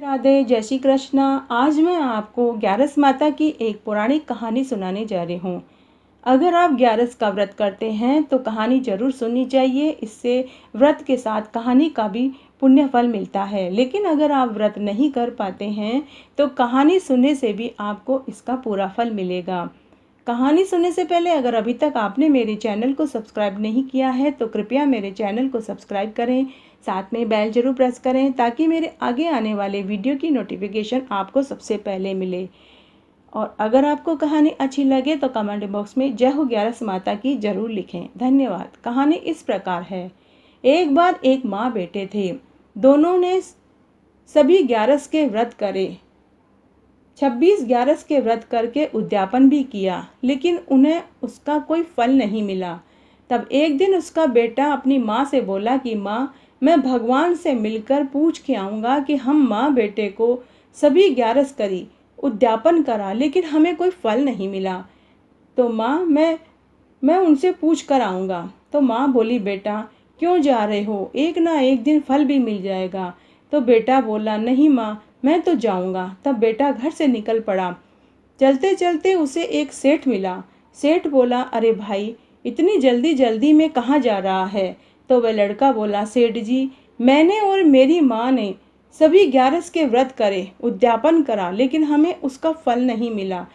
राधे, जय श्री कृष्ण। आज मैं आपको ग्यारस माता की एक पौराणिक कहानी सुनाने जा रही हूँ। अगर आप ग्यारस का व्रत करते हैं तो कहानी जरूर सुननी चाहिए। इससे व्रत के साथ कहानी का भी पुण्य फल मिलता है। लेकिन अगर आप व्रत नहीं कर पाते हैं तो कहानी सुनने से भी आपको इसका पूरा फल मिलेगा। कहानी सुनने से पहले अगर अभी तक आपने मेरे चैनल को सब्सक्राइब नहीं किया है तो कृपया मेरे चैनल को सब्सक्राइब करें, साथ में बेल जरूर प्रेस करें ताकि मेरे आगे आने वाले वीडियो की नोटिफिकेशन आपको सबसे पहले मिले। और अगर आपको कहानी अच्छी लगे तो कमेंट बॉक्स में जय हो ग्यारस माता की जरूर लिखें। धन्यवाद। कहानी इस प्रकार है। एक बार एक माँ बेटे थे। दोनों ने सभी ग्यारस के व्रत करे, 26 ग्यारस के व्रत करके उद्यापन भी किया, लेकिन उन्हें उसका कोई फल नहीं मिला। तब एक दिन उसका बेटा अपनी माँ से बोला कि माँ, मैं भगवान से मिलकर पूछ के आऊँगा कि हम माँ बेटे को सभी ग्यारस करी, उद्यापन करा, लेकिन हमें कोई फल नहीं मिला। तो माँ, मैं उनसे पूछ कर आऊँगा। तो माँ बोली, बेटा क्यों जा रहे हो, एक ना एक दिन फल भी मिल जाएगा। तो बेटा बोला, नहीं माँ, मैं तो जाऊँगा। तब बेटा घर से निकल पड़ा। चलते चलते उसे एक सेठ मिला। सेठ बोला, अरे भाई, इतनी जल्दी जल्दी में कहाँ जा रहा है? तो वह लड़का बोला, सेठ जी, मैंने और मेरी माँ ने सभी ग्यारस के व्रत करे, उद्यापन करा, लेकिन हमें उसका फल नहीं मिला।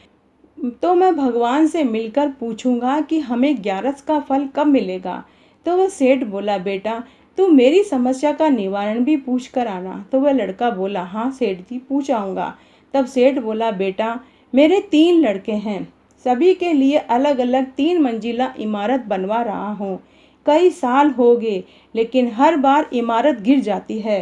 तो मैं भगवान से मिलकर पूछूंगा कि हमें ग्यारस का फल कब मिलेगा। तो वह सेठ बोला, बेटा तू मेरी समस्या का निवारण भी पूछ कर आना। तो वह लड़का बोला, हाँ सेठ जी, पूछ आऊँगा। तब सेठ बोला, बेटा मेरे 3 लड़के हैं, सभी के लिए अलग अलग 3 मंजिला इमारत बनवा रहा हूँ। कई साल हो गए, लेकिन हर बार इमारत गिर जाती है।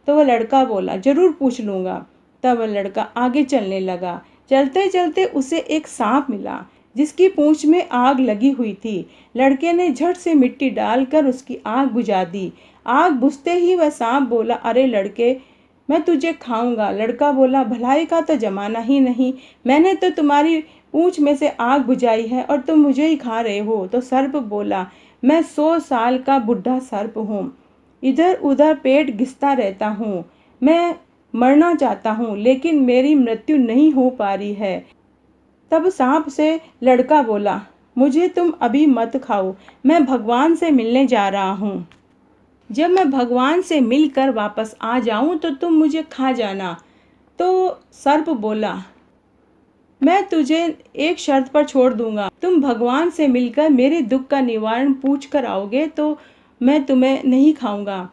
तो वह लड़का बोला, जरूर पूछ लूँगा। तब वह लड़का आगे चलने लगा। चलते चलते उसे एक सांप मिला जिसकी पूंछ में आग लगी हुई थी। लड़के ने झट से मिट्टी डालकर उसकी आग बुझा दी। आग बुझते ही वह सांप बोला, अरे लड़के, मैं तुझे खाऊंगा। लड़का बोला, भलाई का तो जमाना ही नहीं, मैंने तो तुम्हारी पूंछ में से आग बुझाई है और तुम मुझे ही खा रहे हो। तो सर्प बोला, मैं 100 साल का बुढ़ा सर्प हूँ, इधर उधर पेट घिसता रहता हूँ। मैं मरना चाहता हूँ, लेकिन मेरी मृत्यु नहीं हो पा रही है। तब सांप से लड़का बोला, मुझे तुम अभी मत खाओ, मैं भगवान से मिलने जा रहा हूँ। जब मैं भगवान से मिलकर वापस आ जाऊँ तो तुम मुझे खा जाना। तो सर्प बोला, मैं तुझे एक शर्त पर छोड़ दूंगा, तुम भगवान से मिलकर मेरे दुख का निवारण पूछ कर आओगे तो मैं तुम्हें नहीं खाऊंगा।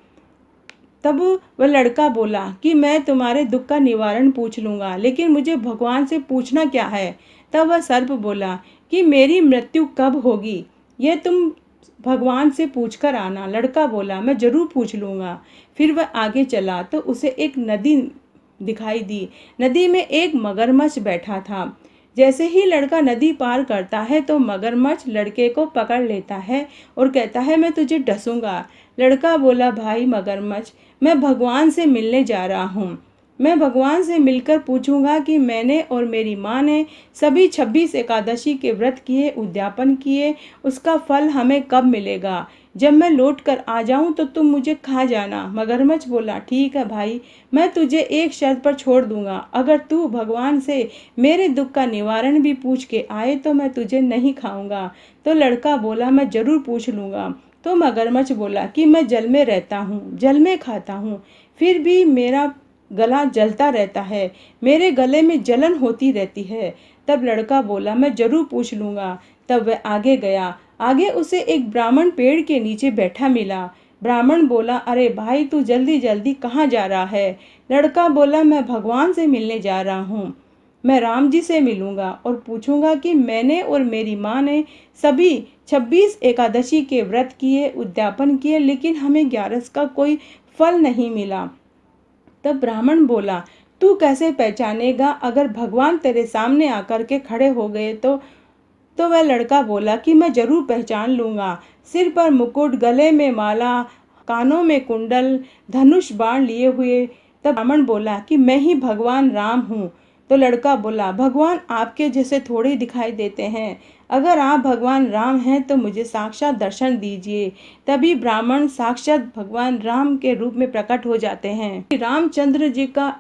तब वह लड़का बोला कि मैं तुम्हारे दुख का निवारण पूछ लूँगा, लेकिन मुझे भगवान से पूछना क्या है? तब वह सर्प बोला कि मेरी मृत्यु कब होगी, यह तुम भगवान से पूछ कर आना। लड़का बोला, मैं जरूर पूछ लूँगा। फिर वह आगे चला तो उसे एक नदी दिखाई दी। नदी में एक मगरमच्छ बैठा था। जैसे ही लड़का नदी पार करता है तो मगरमच्छ लड़के को पकड़ लेता है और कहता है, मैं तुझे डसूंगा। लड़का बोला, भाई मगरमच्छ, मैं भगवान से मिलने जा रहा हूँ। मैं भगवान से मिलकर पूछूंगा कि मैंने और मेरी माँ ने सभी 26 एकादशी के व्रत किए, उद्यापन किए, उसका फल हमें कब मिलेगा। जब मैं लौट कर आ जाऊं तो तुम मुझे खा जाना। मगरमच्छ बोला, ठीक है भाई, मैं तुझे एक शर्त पर छोड़ दूंगा, अगर तू भगवान से मेरे दुख का निवारण भी पूछ के आए तो मैं तुझे नहीं खाऊंगा। तो लड़का बोला, मैं जरूर पूछ लूँगा। तो मगरमच्छ बोला कि मैं जल में रहता हूँ, जल में खाता हूँ, फिर भी मेरा गला जलता रहता है, मेरे गले में जलन होती रहती है। तब लड़का बोला, मैं जरूर पूछ लूँगा। तब वह आगे गया। आगे उसे एक ब्राह्मण पेड़ के नीचे बैठा मिला। ब्राह्मण बोला, अरे भाई, तू जल्दी जल्दी कहाँ जा रहा है? लड़का बोला, मैं भगवान से मिलने जा रहा हूँ। मैं राम जी से मिलूंगा और पूछूंगा कि मैंने और मेरी माँ ने सभी 26 एकादशी के व्रत किए, उद्यापन किए, लेकिन हमें ग्यारस का कोई फल नहीं मिला। तब ब्राह्मण बोला, तू कैसे पहचानेगा अगर भगवान तेरे सामने आकर के खड़े हो गए तो वह लड़का बोला कि मैं जरूर पहचान लूँगा। सिर पर मुकुट, गले में माला, कानों में कुंडल, धनुष बाण लिए हुए। तब ब्राह्मण बोला कि मैं ही भगवान राम हूँ। तो लड़का बोला, भगवान आपके जैसे थोड़े ही दिखाई देते हैं, अगर आप भगवान राम हैं तो मुझे साक्षात दर्शन दीजिए। तभी ब्राह्मण साक्षात भगवान राम के रूप में प्रकट हो जाते हैं। रामचंद्र जी का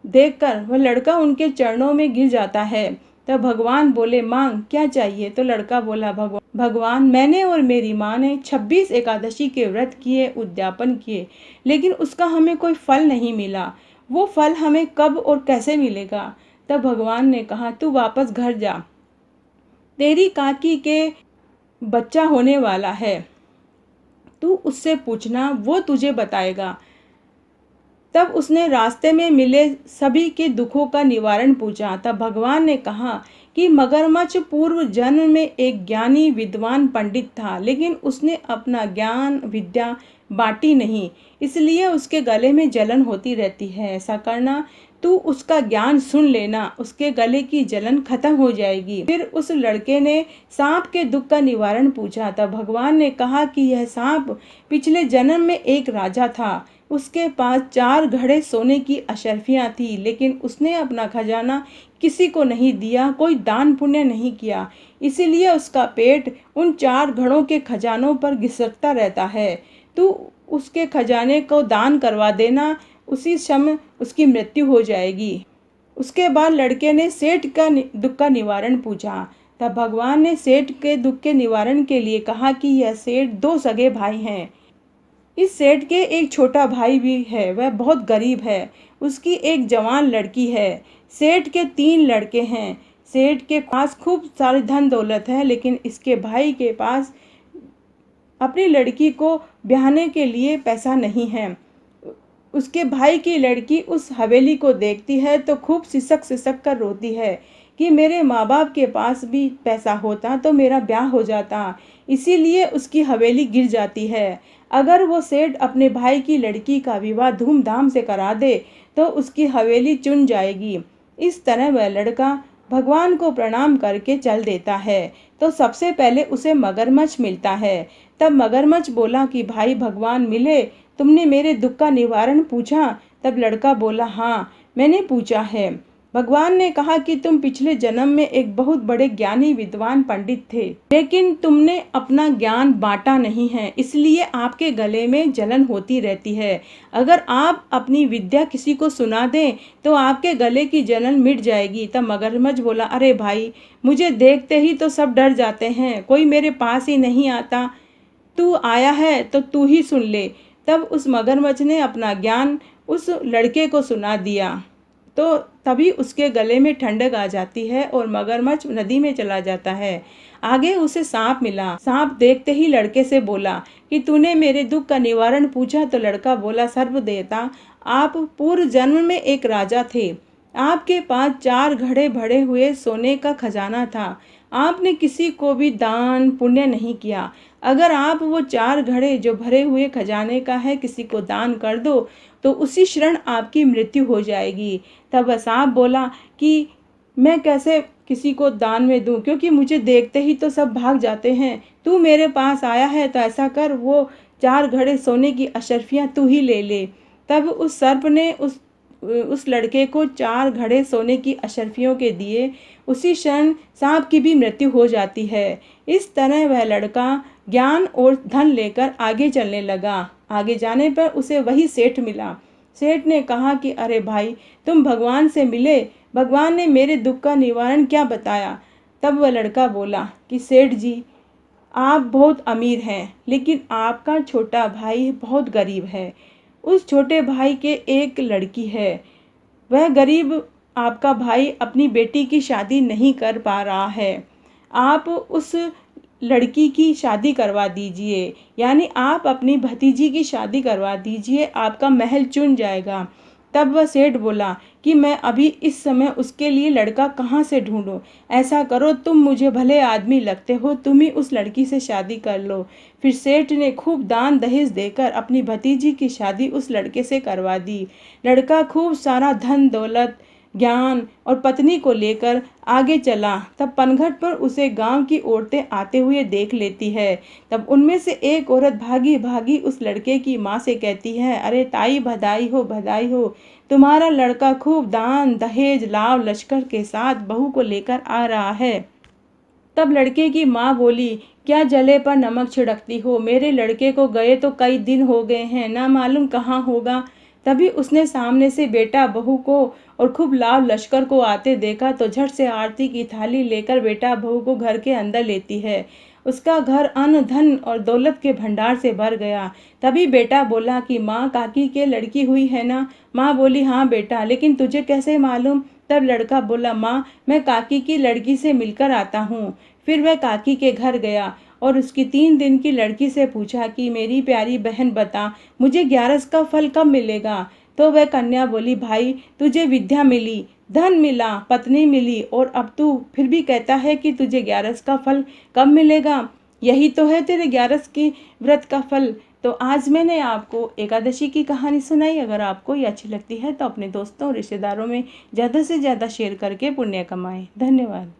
देखकर वह लड़का उनके चरणों में गिर जाता है। तब भगवान बोले, मांग, क्या चाहिए? तो लड़का बोला, भगवान, मैंने और मेरी माँ ने 26 एकादशी के व्रत किए, उद्यापन किए, लेकिन उसका हमें कोई फल नहीं मिला। वो फल हमें कब और कैसे मिलेगा? तब भगवान ने कहा, तू वापस घर जा, तेरी काकी के बच्चा होने वाला है, तू उससे पूछना, वो तुझे बताएगा। तब उसने रास्ते में मिले सभी के दुखों का निवारण पूछा। तब भगवान ने कहा कि मगरमच्छ पूर्व जन्म में एक ज्ञानी विद्वान पंडित था, लेकिन उसने अपना ज्ञान विद्या बांटी नहीं, इसलिए उसके गले में जलन होती रहती है। ऐसा करना, तू उसका ज्ञान सुन लेना, उसके गले की जलन खत्म हो जाएगी। फिर उस लड़के ने सांप के दुख का निवारण पूछा। तब भगवान ने कहा कि यह सांप पिछले जन्म में एक राजा था। उसके पास 4 घड़े सोने की अशर्फियाँ थी, लेकिन उसने अपना खजाना किसी को नहीं दिया, कोई दान पुण्य नहीं किया, इसीलिए उसका पेट उन 4 घड़ों के खजानों पर घिसकता रहता है। तू उसके खजाने को दान करवा देना, उसी समय उसकी मृत्यु हो जाएगी। उसके बाद लड़के ने सेठ का दुख का निवारण पूछा। तब भगवान ने सेठ के दुख के निवारण के लिए कहा कि यह सेठ 2 सगे भाई हैं। इस सेठ के एक छोटा भाई भी है, वह बहुत गरीब है। उसकी एक जवान लड़की है। सेठ के 3 लड़के हैं। सेठ के पास खूब सारी धन दौलत है, लेकिन इसके भाई के पास अपनी लड़की को ब्याहने के लिए पैसा नहीं है। उसके भाई की लड़की उस हवेली को देखती है तो खूब सिसक सिसक कर रोती है कि मेरे माँ बाप के पास भी पैसा होता तो मेरा ब्याह हो जाता। इसीलिए उसकी हवेली गिर जाती है। अगर वो सेठ अपने भाई की लड़की का विवाह धूमधाम से करा दे तो उसकी हवेली चुन जाएगी। इस तरह वह लड़का भगवान को प्रणाम करके चल देता है तो सबसे पहले उसे मगरमच्छ मिलता है। तब मगरमच्छ बोला कि भाई भगवान मिले, तुमने मेरे दुख का निवारण पूछा? तब लड़का बोला, हाँ, मैंने पूछा है। भगवान ने कहा कि तुम पिछले जन्म में एक बहुत बड़े ज्ञानी विद्वान पंडित थे, लेकिन तुमने अपना ज्ञान बांटा नहीं है, इसलिए आपके गले में जलन होती रहती है। अगर आप अपनी विद्या किसी को सुना दें तो आपके गले की जलन मिट जाएगी। तब मगरमच्छ बोला, अरे भाई, मुझे देखते ही तो सब डर जाते हैं, कोई मेरे पास ही नहीं आता, तू आया है तो तू ही सुन ले। तब उस मगरमच्छ ने अपना ज्ञान उस लड़के को सुना दिया तो तभी उसके गले में ठंडक आ जाती है और मगरमच्छ नदी में चला जाता है। आगे उसे सांप मिला। सांप देखते ही लड़के से बोला कि तूने मेरे दुख का निवारण पूछा? तो लड़का बोला, सर्वदेवता, आप पूर्व जन्म में एक राजा थे। आपके पास 4 घड़े भरे हुए सोने का खजाना था। आपने किसी को भी दान पुण्य नहीं किया। अगर आप वो 4 घड़े जो भरे हुए खजाने का है किसी को दान कर दो तो उसी क्षण आपकी मृत्यु हो जाएगी। तब वह सांप बोला कि मैं कैसे किसी को दान में दूं, क्योंकि मुझे देखते ही तो सब भाग जाते हैं। तू मेरे पास आया है तो ऐसा कर, वो 4 घड़े सोने की अशर्फियाँ तू ही ले ले। तब उस सर्प ने उस लड़के को 4 घड़े सोने की अशर्फियों के दिए। उसी क्षण सांप की भी मृत्यु हो जाती है। इस तरह वह लड़का ज्ञान और धन लेकर आगे चलने लगा। आगे जाने पर उसे वही सेठ मिला। सेठ ने कहा कि अरे भाई, तुम भगवान से मिले, भगवान ने मेरे दुख का निवारण क्या बताया? तब वह लड़का बोला कि सेठ जी, आप बहुत अमीर हैं, लेकिन आपका छोटा भाई बहुत गरीब है। उस छोटे भाई के एक लड़की है। वह गरीब आपका भाई अपनी बेटी की शादी नहीं कर पा रहा है। आप उस लड़की की शादी करवा दीजिए, यानी आप अपनी भतीजी की शादी करवा दीजिए, आपका महल चुन जाएगा। तब वह सेठ बोला कि मैं अभी इस समय उसके लिए लड़का कहाँ से ढूंढूं? ऐसा करो, तुम मुझे भले आदमी लगते हो, तुम ही उस लड़की से शादी कर लो। फिर सेठ ने खूब दान दहेज देकर अपनी भतीजी की शादी उस लड़के से करवा दी। लड़का खूब सारा धन दौलत, ज्ञान और पत्नी को लेकर आगे चला। तब पनघट पर उसे गांव की औरतें आते हुए देख लेती है। तब उनमें से एक औरत भागी भागी उस लड़के की माँ से कहती है, अरे ताई, बधाई हो, बधाई हो, तुम्हारा लड़का खूब दान दहेज लाव लश्कर के साथ बहू को लेकर आ रहा है। तब लड़के की माँ बोली, क्या जले पर नमक छिड़कती हो? मेरे लड़के को गए तो कई दिन हो गए हैं, ना मालूम कहाँ होगा। तभी उसने सामने से बेटा बहू को और खूब लाव लश्कर को आते देखा तो झट से आरती की थाली लेकर बेटा बहू को घर के अंदर लेती है। उसका घर अन्न धन और दौलत के भंडार से भर गया। तभी बेटा बोला कि माँ, काकी के लड़की हुई है ना? माँ बोली, हाँ बेटा, लेकिन तुझे कैसे मालूम? तब लड़का बोला, माँ, मैं काकी की लड़की से मिलकर आता हूँ। फिर वह काकी के घर गया और उसकी 3 दिन की लड़की से पूछा कि मेरी प्यारी बहन बता, मुझे 11 का फल कब मिलेगा? तो वह कन्या बोली, भाई, तुझे विद्या मिली, धन मिला, पत्नी मिली, और अब तू फिर भी कहता है कि तुझे 11 का फल कब मिलेगा? यही तो है तेरे 11 की व्रत का फल। तो आज मैंने आपको एकादशी की कहानी सुनाई। अगर आपको ये अच्छी लगती है तो अपने दोस्तों और रिश्तेदारों में ज़्यादा से ज़्यादा शेयर करके पुण्य कमाएं। धन्यवाद।